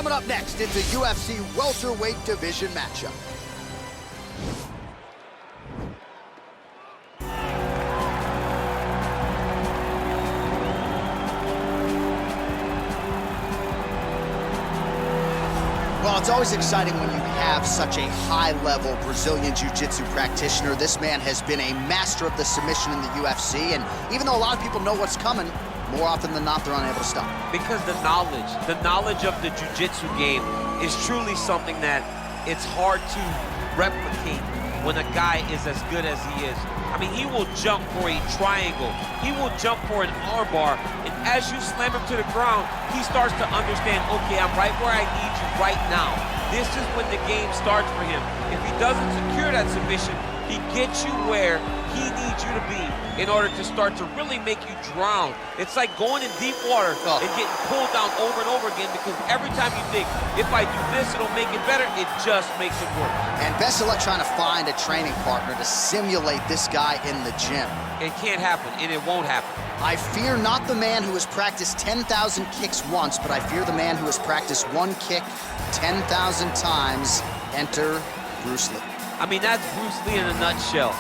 Coming up next, it's a UFC welterweight division matchup. Well, it's always exciting when you have such a high-level Brazilian Jiu-Jitsu practitioner. This man has been a master of the submission in the UFC, and even though a lot of people know what's coming, more often than not, they're unable to stop. Because the knowledge of the Jiu-Jitsu game is truly something that it's hard to replicate when a guy is as good as he is. I mean, he will jump for a triangle. He will jump for an armbar. And as you slam him to the ground, he starts to understand, okay, I'm right where I need you right now. This is when the game starts for him. If he doesn't secure that submission, he gets you where he needs you to be in order to start to really make you drown. It's like going in deep water and getting pulled down over and over again, because every time you think, if I do this, it'll make it better, it just makes it worse. And best of luck trying to find a training partner to simulate this guy in the gym. It can't happen, and it won't happen. I fear not the man who has practiced 10,000 kicks once, but I fear the man who has practiced one kick 10,000 times. Enter Bruce Lee. I mean, that's Bruce Lee in a nutshell.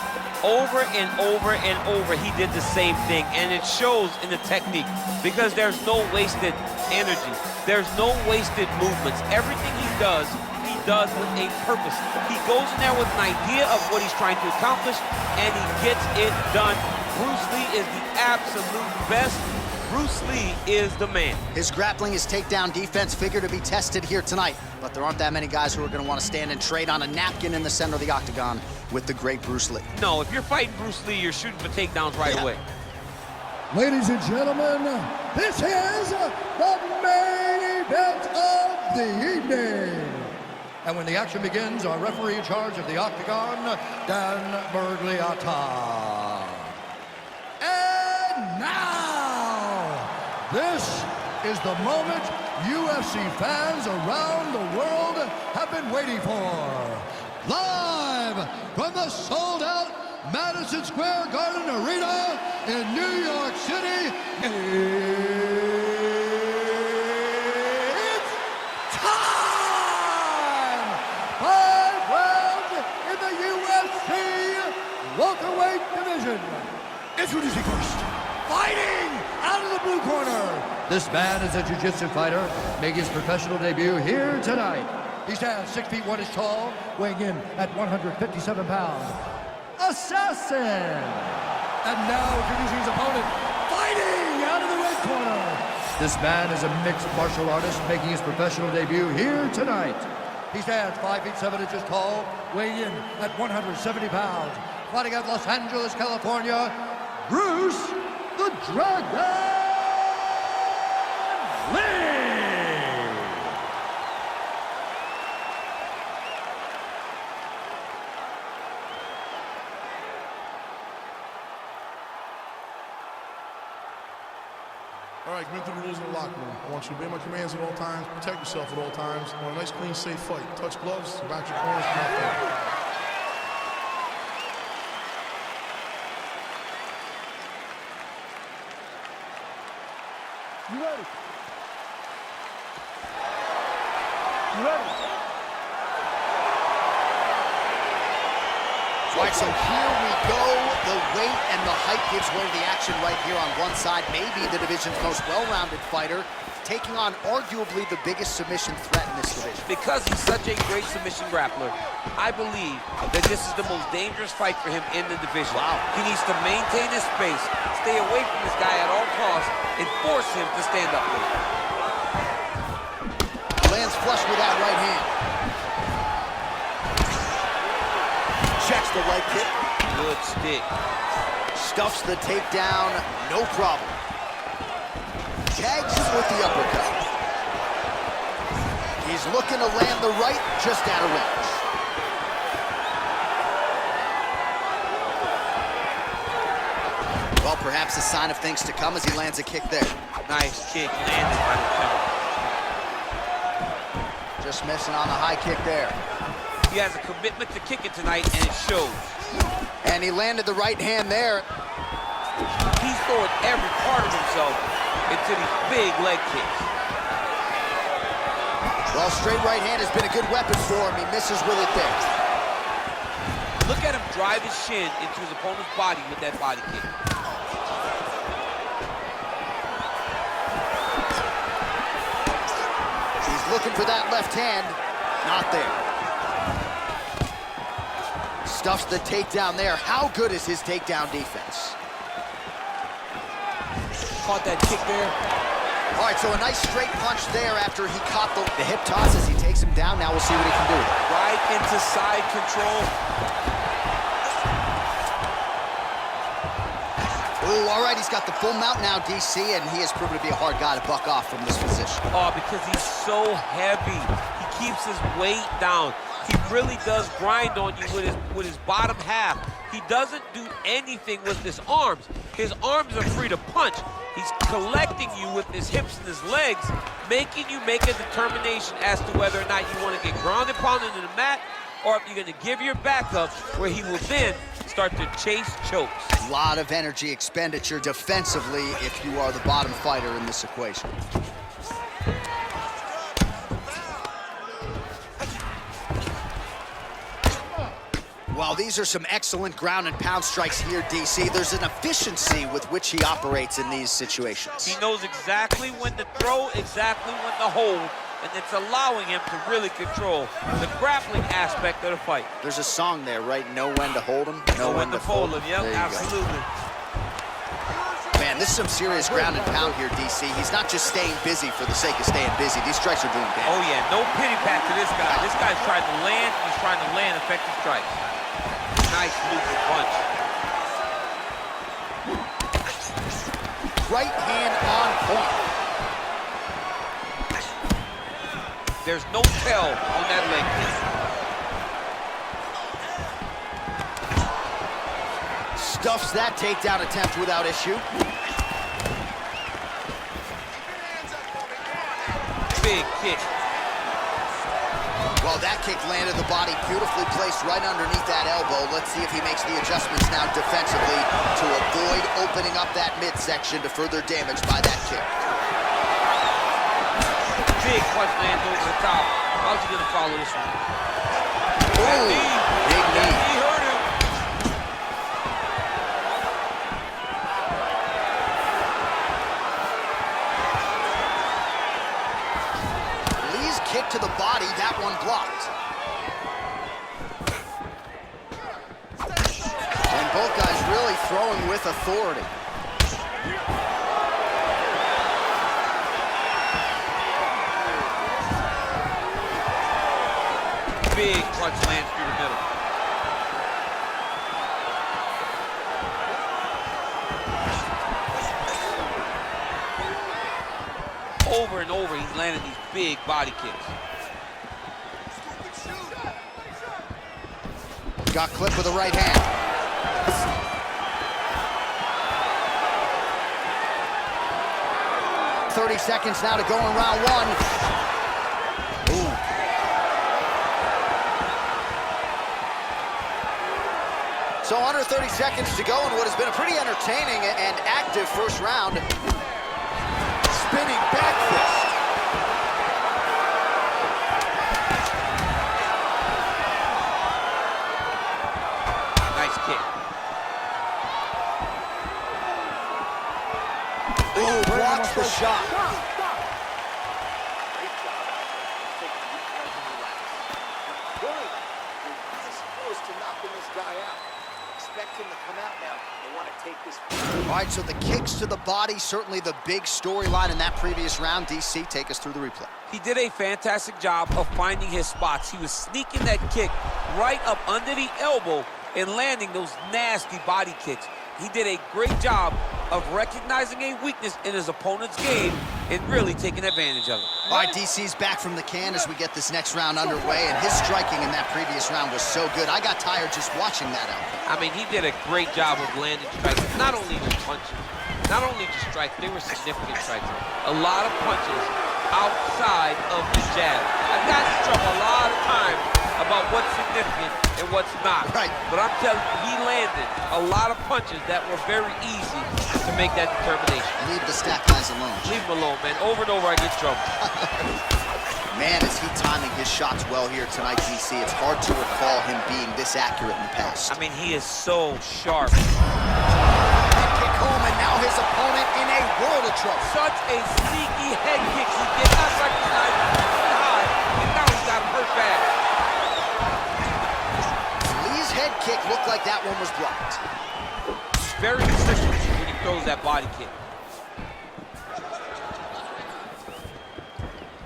Over and over and over, he did the same thing, and it shows in the technique, because there's no wasted energy. There's no wasted movements. Everything he does with a purpose. He goes in there with an idea of what he's trying to accomplish, and he gets it done. Bruce Lee is the absolute best. Bruce Lee is the man. His grappling, his takedown defense figure to be tested here tonight, but there aren't that many guys who are going to want to stand and trade on a napkin in the center of the octagon with the great Bruce Lee. No, if you're fighting Bruce Lee, you're shooting for takedowns right away. Ladies and gentlemen, this is the main event of the evening. And when the action begins, our referee in charge of the octagon, Dan Bergliata. And now, this is the moment UFC fans around the world have been waiting for. Live from the sold-out Madison Square Garden Arena in New York City, it's time! 5 rounds in the UFC welterweight division. Introducing first, fighting out of the blue corner. This man is a jiu-jitsu fighter making his professional debut here tonight. He stands 6 feet 1 inch tall, weighing in at 157 pounds. Assassin! And now introducing his opponent, fighting out of the red corner. This man is a mixed martial artist making his professional debut here tonight. He stands 5 feet 7 inches tall, weighing in at 170 pounds. Fighting out of Los Angeles, California, Bruce the Dragon Lee! All right, come through the rules in the locker room. I want you to obey my commands at all times, protect yourself at all times. I want a nice, clean, safe fight. Touch gloves, back your corners, come out there. You ready? You ready? All right, so here we go. The weight and the height gives way to the action right here on one side. Maybe the division's most well-rounded fighter, taking on arguably the biggest submission threat in this division. Because he's such a great submission grappler, I believe that this is the most dangerous fight for him in the division. Wow. He needs to maintain his space, stay away from this guy at all costs, and force him to stand up with him. Lands flush with that right hand. Checks the leg kick. Good stick. Stuffs the takedown, no problem. Tags with the uppercut. He's looking to land the right, just out of range. Well, perhaps a sign of things to come as he lands a kick there. Nice kick landed by the counter. Just missing on the high kick there. He has a commitment to kick it tonight, and it shows. And he landed the right hand there. He's throwing every part of himself into these big leg kicks. Well, straight right hand has been a good weapon for him. He misses with it there. Look at him drive his shin into his opponent's body with that body kick. He's looking for that left hand. Not there. Stuffs the takedown there. How good is his takedown defense? Caught that kick there. All right, so a nice straight punch there after he caught the hip toss as he takes him down. Now we'll see what he can do. Right into side control. Ooh, all right, he's got the full mount now, DC, and he has proven to be a hard guy to buck off from this position. Oh, because he's so heavy. He keeps his weight down. He really does grind on you with his bottom half. He doesn't do anything with his arms. His arms are free to punch. He's collecting you with his hips and his legs, making you make a determination as to whether or not you want to get grounded, pounded into the mat, or if you're going to give your back up, where he will then start to chase chokes. A lot of energy expenditure defensively if you are the bottom fighter in this equation. Well, these are some excellent ground and pound strikes here, DC. There's an efficiency with which he operates in these situations. He knows exactly when to throw, exactly when to hold, and it's allowing him to really control the grappling aspect of the fight. There's a song there, right? Know when to hold him, know when to fold him. Yep, absolutely. Man, this is some serious ground and pound here, DC. He's not just staying busy for the sake of staying busy. These strikes are doing damage. Oh, yeah, no pity pat to this guy. This guy's trying to land, he's trying to land effective strikes. Nice looping punch. Right hand on point. There's no tell on that leg kick. Stuffs that takedown attempt without issue. Big kick. Well, that kick landed the body beautifully placed right underneath that elbow. Let's see if he makes the adjustments now defensively to avoid opening up that midsection to further damage by that kick. Big punch lands over the top. How's he gonna follow this one? Ooh, big knee. He hurt him. Lee's kick to the body, that one blocked. And both guys really throwing with authority. Big punch lands through the middle. Over and over, he's landing these big body kicks. Got clipped with the right hand. .30 seconds now to go in round one. Ooh. So under 30 seconds to go in what has been a pretty entertaining and active first round. Spinning back fist. Nice kick. Ooh, blocks the shot. All right, so the kicks to the body, certainly the big storyline in that previous round. DC, take us through the replay. He did a fantastic job of finding his spots. He was sneaking that kick right up under the elbow and landing those nasty body kicks. He did a great job of recognizing a weakness in his opponent's game and really taking advantage of it. All right, DC's back from the can as we get this next round underway, and his striking in that previous round was so good. I got tired just watching that out. I mean, he did a great job of landing strikes. Not only just punches, not only just strikes, they were significant strikes. A lot of punches outside of the jab. I've gotten in trouble a lot of times about what's significant and what's not. Right. But I'm telling you, he landed a lot of punches that were very easy to make that determination. Leave the stack guys alone. Leave him alone, man. Over and over, I get in trouble. Man, is he timing his shots well here tonight, DC. It's hard to recall him being this accurate in the past. I mean, he is so sharp. Head kick home, and now his opponent in a world of trouble. Such a sneaky head kick. He did not recognize high, and now he's got him hurt bad. Lee's head kick looked like that one was blocked. He's very consistent when he throws that body kick.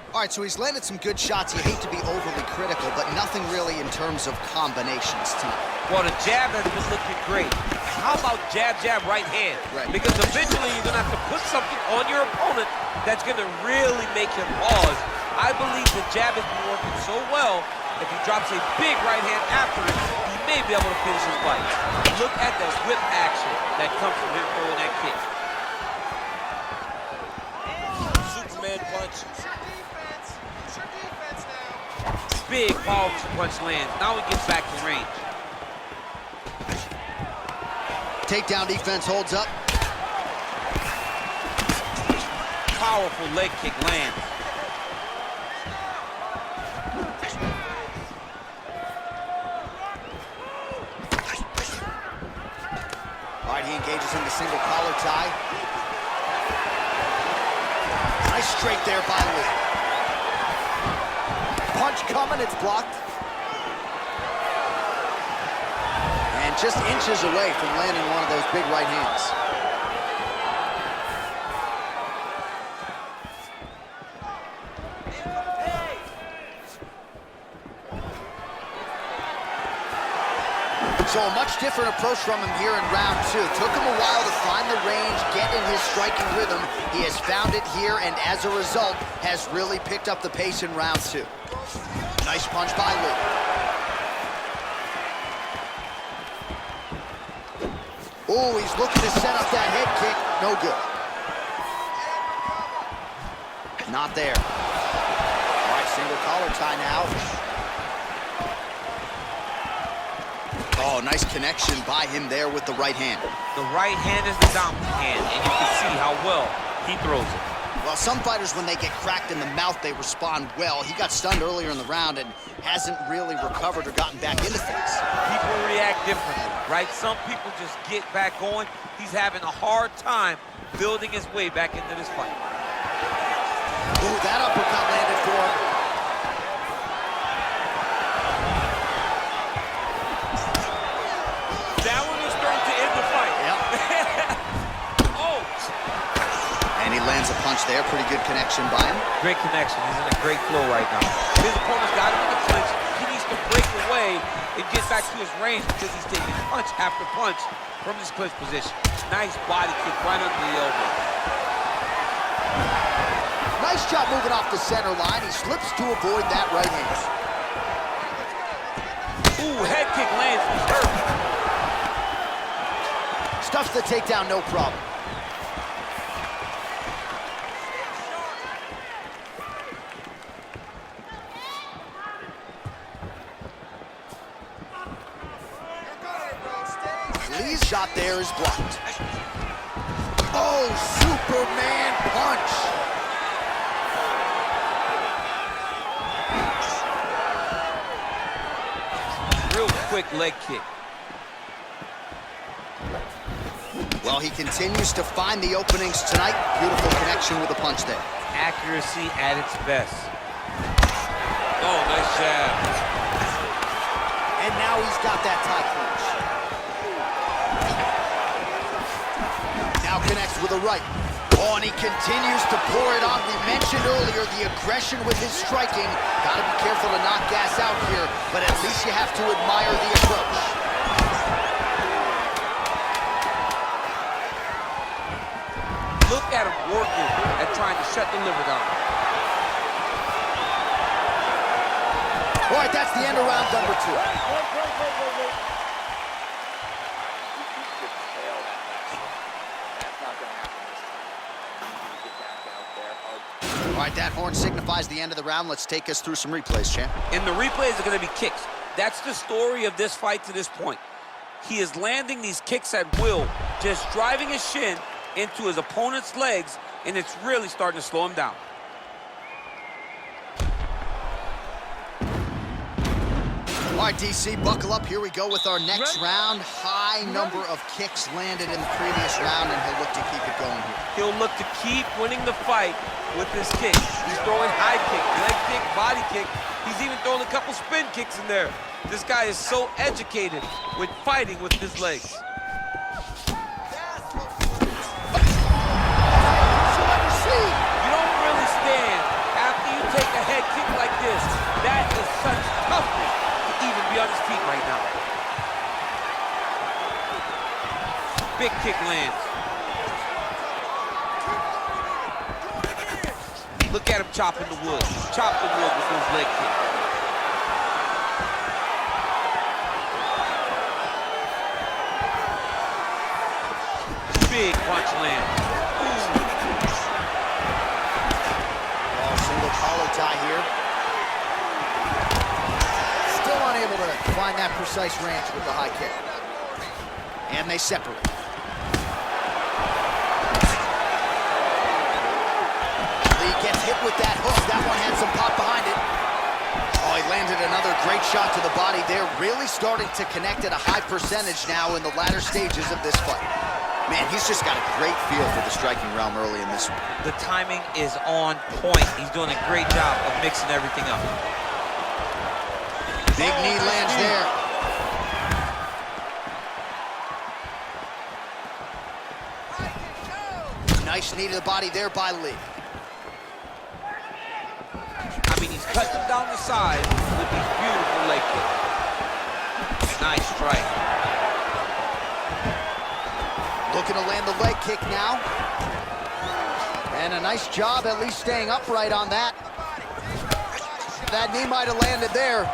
All right, so he's landed some good shots. You hate to be overly critical, but nothing really in terms of combinations tonight. Well, the jab has been looking great. How about jab, jab, right hand? Right. Because eventually you're going to have to put something on your opponent that's going to really make him pause. I believe the jab has been working so well, if he drops a big right hand after it, he may be able to finish his fight. Look at the whip action that comes from him throwing that kick. Superman punch. Big, powerful punch lands. Now he gets back to range. Takedown defense holds up. Powerful leg kick lands. All right, he engages in the single collar tie. Nice straight there by Lee. Punch coming, it's blocked. And just inches away from landing one of those big right hands. So a much different approach from him here in round two. Took him a while to find the range, get in his striking rhythm. He has found it here, and as a result, has really picked up the pace in round two. Nice punch by Lee. Oh, he's looking to set up that head kick. No good. Not there. All right, single collar tie now. Oh, nice connection by him there with the right hand. The right hand is the dominant hand, and you can see how well he throws it. Well, some fighters, when they get cracked in the mouth, they respond well. He got stunned earlier in the round and hasn't really recovered or gotten back into things. People react differently, right? Some people just get back going. He's having a hard time building his way back into this fight. Ooh, that uppercut landed for him. That one was thrown to end the fight. Yep. Oh! And he lands a punch there. Pretty good connection by him. Great connection. He's in a great flow right now. His opponent's got him in the clinch. He needs to break away and get back to his range because he's taking punch after punch from his clinch position. Nice body kick right under the elbow. Nice job moving off the center line. He slips to avoid that right hand. Ooh, head kick lands. He's hurt. Stuffs the takedown, no problem. Lee's shot there is blocked. Oh, Superman punch. Real quick leg kick. Well, he continues to find the openings tonight. Beautiful connection with a punch there. Accuracy at its best. Oh, nice jab. And now he's got that tie clinch. Now connects with a right. Oh, and he continues to pour it on. We mentioned earlier the aggression with his striking. Got to be careful to not gas out here, but at least you have to admire the approach. Look at him working at trying to shut the liver down. All right, that's the end of round number two. All right, that horn signifies the end of the round. Let's take us through some replays, champ. And the replays are going to be kicks. That's the story of this fight to this point. He is landing these kicks at will, just driving his shin into his opponent's legs, and it's really starting to slow him down. All right, DC, buckle up. Here we go with our next round. High number of kicks landed in the previous round, and he'll look to keep it going here. He'll look to keep winning the fight with his kicks. He's throwing high kick, leg kick, body kick. He's even throwing a couple spin kicks in there. This guy is so educated with fighting with his legs. You don't really stand after you take a head kick like this. That is such toughness to even be on his feet right now. Big kick lands. Look at him chopping the wood. Chop the wood with those leg kicks. Big punch lands. Single collar tie here. Still unable to find that precise range with the high kick. And they separate. Lee gets hit with that hook. That one had some pop behind it. Oh, he landed another great shot to the body there. Really starting to connect at a high percentage now in the latter stages of this fight. Man, he's just got a great feel for the striking realm early in this one. The timing is on point. He's doing a great job of mixing everything up. Big knee lands there. Nice knee to the body there by Lee. I mean, he's cutting him down the side with these beautiful leg kicks. Nice strike. Looking to land the leg kick now. And a nice job at least staying upright on that. That knee might have landed there.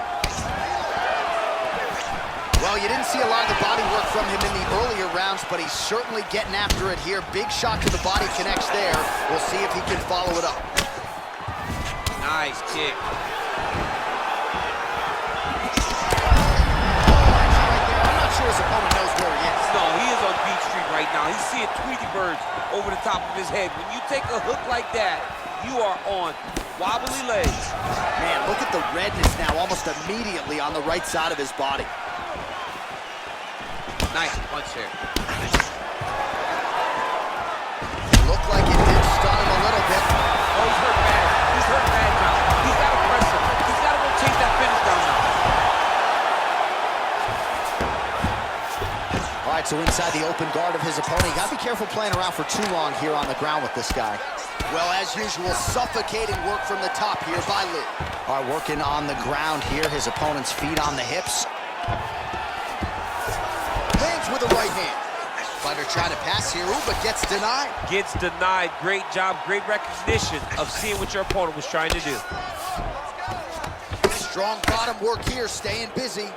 Well, you didn't see a lot of the body work from him in the earlier rounds, but he's certainly getting after it here. Big shot to the body connects there. We'll see if he can follow it up. Nice kick. I'm not sure his opponent knows where he is. No, he is on Beach Street right now. He's seeing Tweety birds over the top of his head. When you take a hook like that, you are on wobbly legs. Man, look at the redness now almost immediately on the right side of his body. Nice punch here. Looked like it did stun him a little bit. Oh, he's hurt bad. He's hurt bad now. He's got to press him. He's got to go chase that finish down now. All right, so inside the open guard of his opponent. You got to be careful playing around for too long here on the ground with this guy. Well, as usual, suffocating work from the top here by Lee. All right, working on the ground here. His opponent's feet on the hips. Lands with the right hand. Fighter trying to pass here, but gets denied. Gets denied. Great job, great recognition of seeing what your opponent was trying to do. Strong bottom work here, staying busy.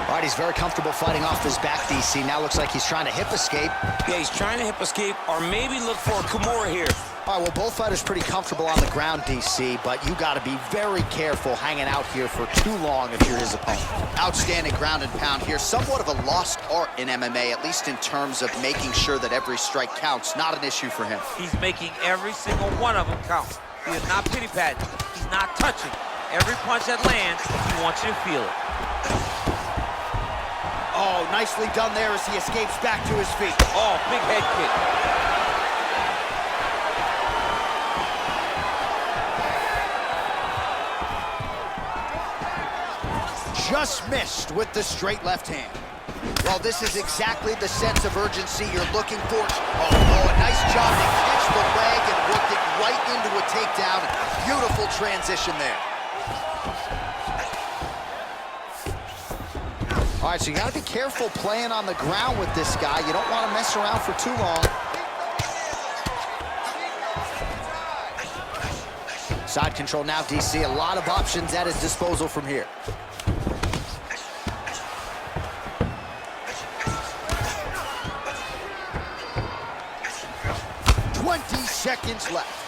All right, he's very comfortable fighting off his back, DC. Now looks like he's trying to hip escape. Yeah, he's trying to hip escape or maybe look for a Kimura here. All right, well, both fighters pretty comfortable on the ground, DC, but you got to be very careful hanging out here for too long if you're his opponent. Outstanding ground and pound here. Somewhat of a lost art in MMA, at least in terms of making sure that every strike counts. Not an issue for him. He's making every single one of them count. He is not pity-patting. He's not touching. Every punch that lands, he wants you to feel it. Oh, nicely done there as he escapes back to his feet. Oh, big head kick. Just missed with the straight left hand. Well, this is exactly the sense of urgency you're looking for. Oh, a nice job to catch the leg and work it right into a takedown. Beautiful transition there. All right, so you got to be careful playing on the ground with this guy. You don't want to mess around for too long. Side control now, DC. A lot of options at his disposal from here. 20 seconds left.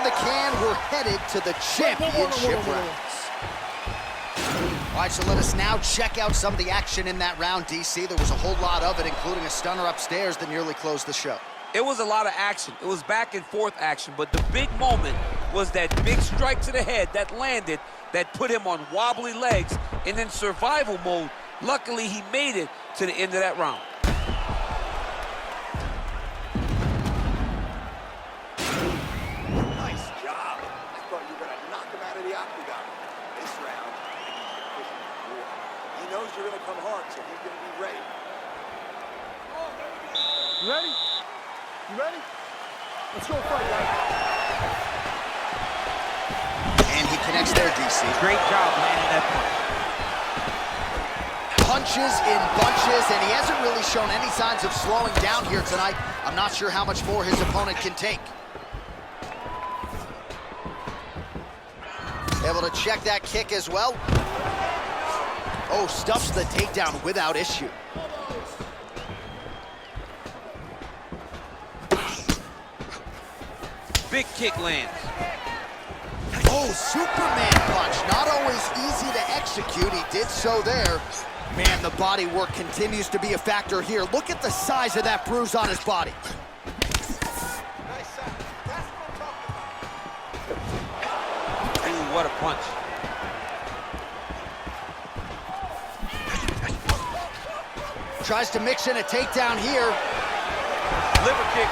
in the can. We're headed to the championship rounds. All right, so let us now check out some of the action in that round, DC. There was a whole lot of it, including a stunner upstairs that nearly closed the show. It was a lot of action. It was back and forth action, but the big moment was that big strike to the head that landed, that put him on wobbly legs, and in survival mode, luckily he made it to the end of that round. Nice job. I thought you were going to knock him out of the octagon. This round, he knows you're going to come hard, so he's going to be ready. You ready? You ready? Let's go fight, guys. And he connects there, DC. Great job landing that punch. Punches in bunches, and he hasn't really shown any signs of slowing down here tonight. I'm not sure how much more his opponent can take. Able to check that kick as well. Oh, stuffs the takedown without issue. Big kick lands. Oh, Superman punch. Not always easy to execute. He did so there. Man, the body work continues to be a factor here. Look at the size of that bruise on his body. Ooh, what a punch. Tries to mix in a takedown here. Liver kick.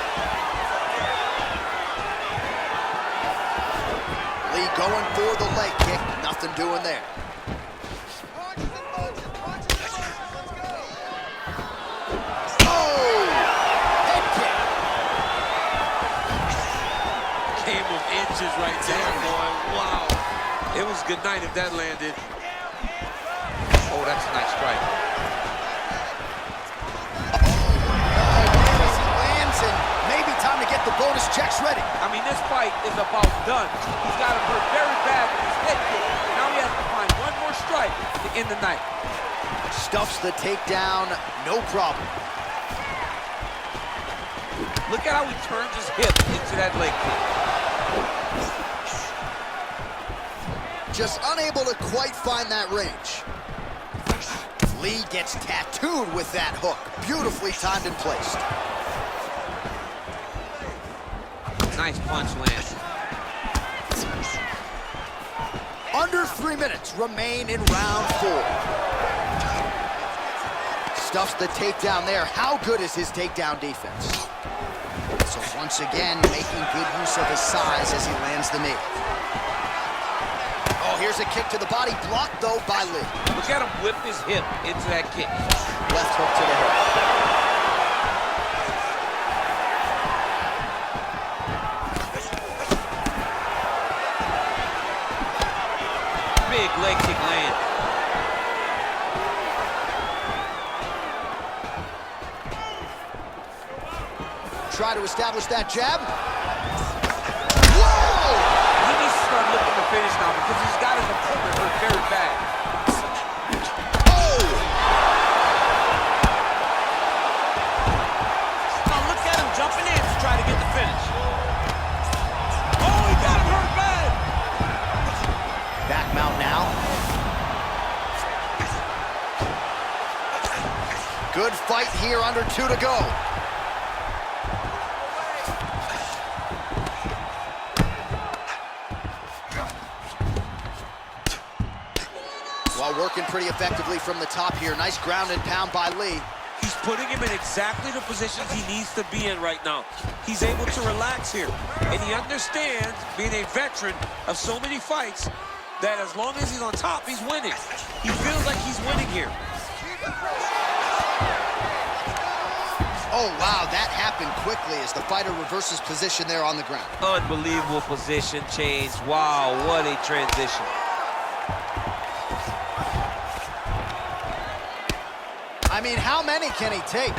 Lee going for the leg kick. Nothing doing there. Oh! Head kick. Game of inches right there, boy. Wow. It was good night if that landed. Oh, that's a nice strike. Maybe time to get the bonus checks ready. I mean, this fight is about done. He's got him hurt very bad with his head kick. Now he has to find one more strike to end the night. Stuffs the takedown, no problem. Look at how he turns his hip into that leg kick. Just unable to quite find that range. Lee gets tattooed with that hook. Beautifully timed and placed. Nice punch land. Under 3 minutes remain in round 4. Stuffs the takedown there. How good is his takedown defense? So once again, making good use of his size as he lands the knee. Oh, here's a kick to the body, blocked though by Lee. Look at him whip his hip into that kick. Left hook to the head. Big leg kick land. Try to establish that jab. Whoa! He needs to start looking to finish now because he's got his opponent hurt very bad. Oh! Now look at him jumping in to try to get the finish. Oh, he got him hurt bad. Back mount now. Good fight here, under 2 to go. While working pretty effectively from the top here. Nice ground and pound by Lee. He's putting him in exactly the positions he needs to be in right now. He's able to relax here. And he understands, being a veteran of so many fights, that as long as he's on top, he's winning. He feels like he's winning here. Oh, wow, that happened quickly as the fighter reverses position there on the ground. Unbelievable position change. Wow, what a transition. I mean, how many can he take?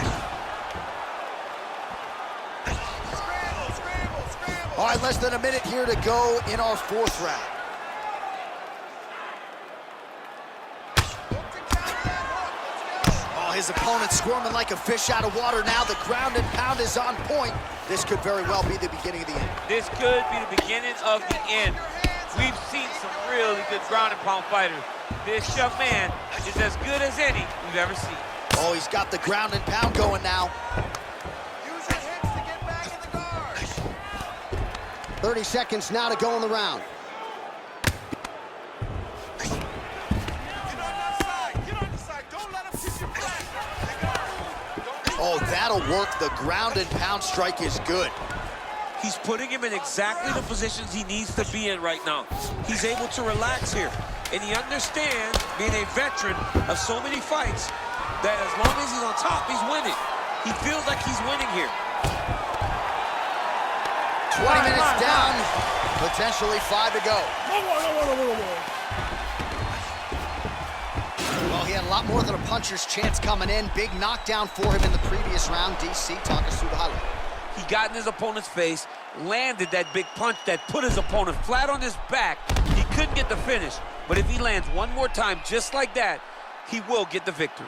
All right, less than a minute here to go in our 4th round. Oh, his opponent squirming like a fish out of water now. The ground and pound is on point. This could very well be the beginning of the end. This could be the beginning of the end. We've seen some really good ground and pound fighters. This young man is as good as any we've ever seen. Oh, he's got the ground and pound going now. Use your hips to get back in the guard. 30 seconds now to go in the round. Get on that side. Get on the side. Don't let him hit your back. Oh, that'll work. The ground and pound strike is good. He's putting him in exactly the positions he needs to be in right now. He's able to relax here. And he understands, being a veteran of so many fights, that as long as he's on top, he's winning. He feels like he's winning here. 20 minutes down, potentially 5 to go. Well, he had a lot more than a puncher's chance coming in. Big knockdown for him in the previous round. DC, talk us through the highlight. He got in his opponent's face, landed that big punch that put his opponent flat on his back. He couldn't get the finish, but if he lands one more time just like that, he will get the victory.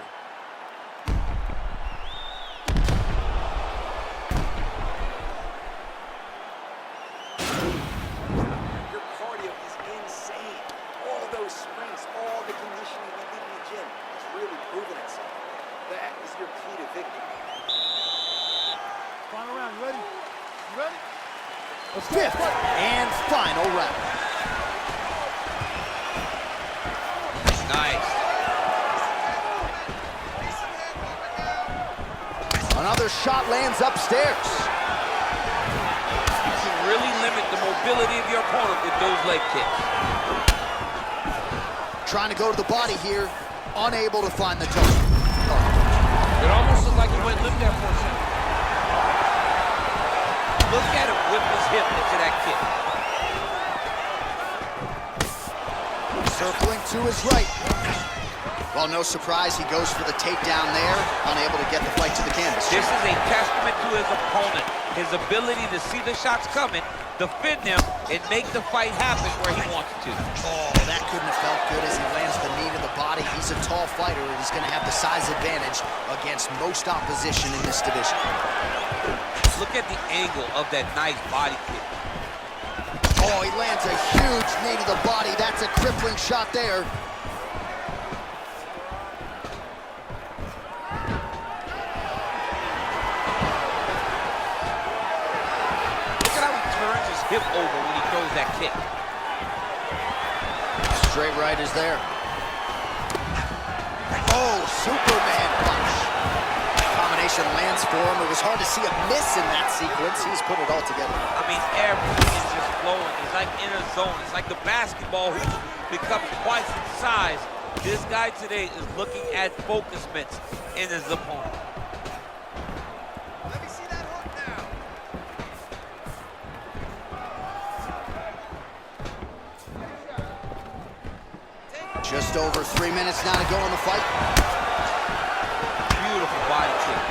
Your cardio is insane. All those sprints, all the conditioning you did in the gym, it's really proven itself. That is your key to victory. Final round, you ready? You ready? Let's go. Fifth and final round. Nice. Another shot lands upstairs. You can really limit the mobility of your opponent with those leg kicks. Trying to go to the body here, unable to find the toe. It almost looks like he went limp there for a second. Look at him whip his hip into that kick. Circling to his right. Well, no surprise, he goes for the takedown there, unable to get the fight to the canvas. This is a testament to his opponent. His ability to see the shots coming, defend them, and make the fight happen where he wants it to. Oh, that couldn't have felt good as he lands the knee to the body. He's a tall fighter, and he's going to have the size advantage against most opposition in this division. Look at the angle of that nice body kick. Oh, he lands a huge knee to the body. That's a crippling shot there. Look at how he turns his hip over when he throws that kick. Straight right is there. Oh, Superman punch. Combination lands for him. It was hard to see a miss in that sequence. He's put it all together. I mean, everything is just flowing. It's like in a zone. It's like the basketball who becomes twice in size. This guy today is looking at focus mitts in his opponent. Let me see that hook now. Just over 3 minutes now to go in the fight. Beautiful body kick.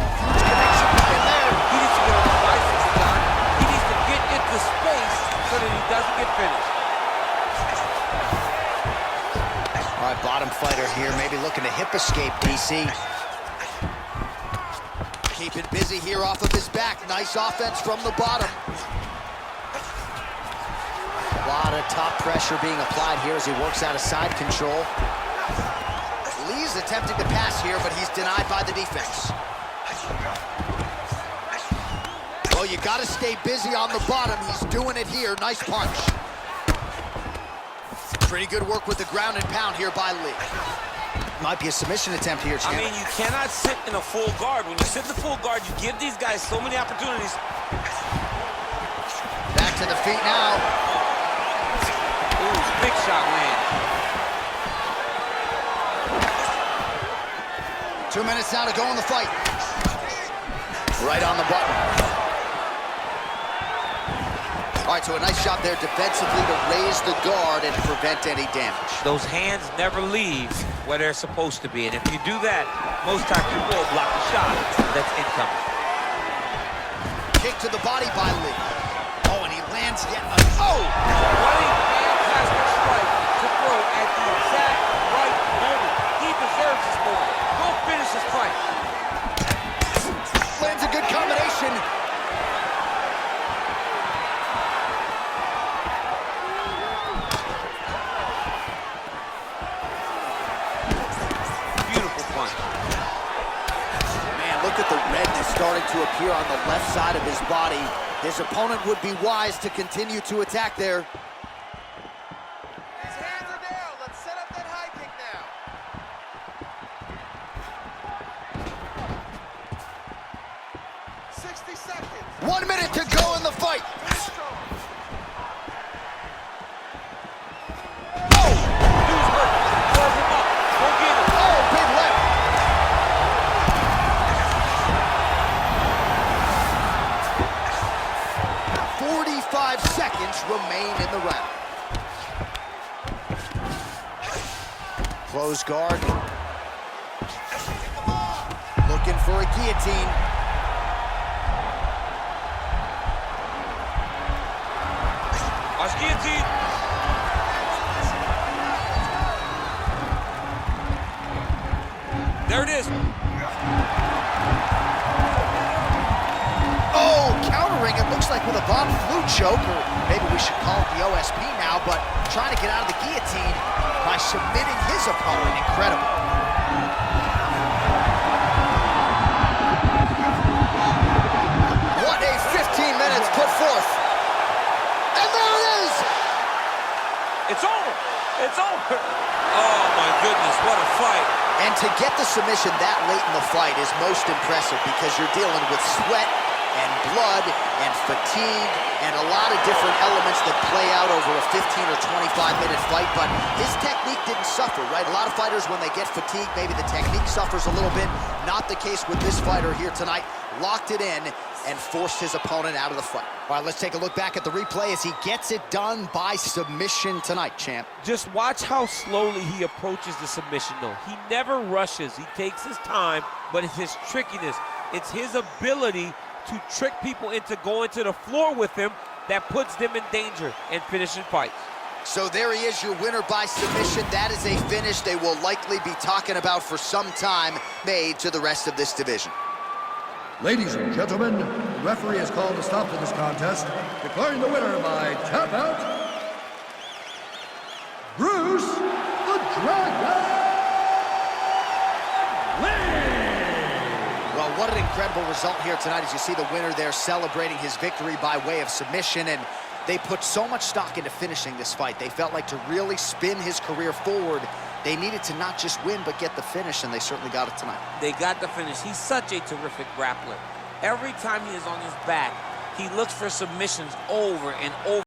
He needs to get on the bicycle, John. He needs to get into space so that he doesn't get finished. All right, bottom fighter here, maybe looking to hip escape, DC. Keep it busy here off of his back. Nice offense from the bottom. A lot of top pressure being applied here as he works out of side control. Lee's attempting to pass here, but he's denied by the defense. Well, you got to stay busy on the bottom. He's doing it here. Nice punch. Pretty good work with the ground and pound here by Lee. Might be a submission attempt here, champ. I mean, you cannot sit in a full guard. When you sit in the full guard, you give these guys so many opportunities. Back to the feet now. Ooh, big shot land. 2 minutes now to go in the fight. Right on the button. All right, so a nice shot there defensively to raise the guard and prevent any damage. Those hands never leave where they're supposed to be. And if you do that, most times you will block the shot that's incoming. Kick to the body by Lee. Oh, and he lands yet another. Oh! What a fantastic strike to throw at the exact right moment. He deserves this moment. Go finish this fight. starting to appear on the left side of his body. His opponent would be wise to continue to attack there. His hands are down. Let's set up that high kick now. 60 seconds. 1 minute to go in the fight. Dude's hurt. Serve him up. Go get him. Oh, big left. Seconds remain in the round. Close guard. Looking for a guillotine. Watch guillotine. There it is. Oh, countering, it looks like with a Bob flu choke, or maybe we should call it the OSP now, but trying to get out of the guillotine by submitting his opponent. Incredible. What a 15 minutes put forth. And there it is! It's over. It's over. Oh, my goodness, what a fight. And to get the submission that late in the fight is most impressive because you're dealing with sweat and blood and fatigue and a lot of different elements that play out over a 15 or 25-minute fight, but his technique didn't suffer, right? A lot of fighters, when they get fatigued, maybe the technique suffers a little bit. Not the case with this fighter here tonight. Locked it in and forced his opponent out of the fight. All right, let's take a look back at the replay as he gets it done by submission tonight, champ. Just watch how slowly he approaches the submission, though. He never rushes. He takes his time, but it's his trickiness. It's his ability to trick people into going to the floor with him that puts them in danger and finishing fights. So there he is, your winner by submission. That is a finish they will likely be talking about for some time, made to the rest of this division. Ladies and gentlemen, the referee has called a stop to this contest, declaring the winner by tap out, Bruce the Dragon Lee! Well, what an incredible result here tonight as you see the winner there celebrating his victory by way of submission, and they put so much stock into finishing this fight. They felt like to really spin his career forward, they needed to not just win, but get the finish, and they certainly got it tonight. They got the finish. He's such a terrific grappler. Every time he is on his back, he looks for submissions over and over.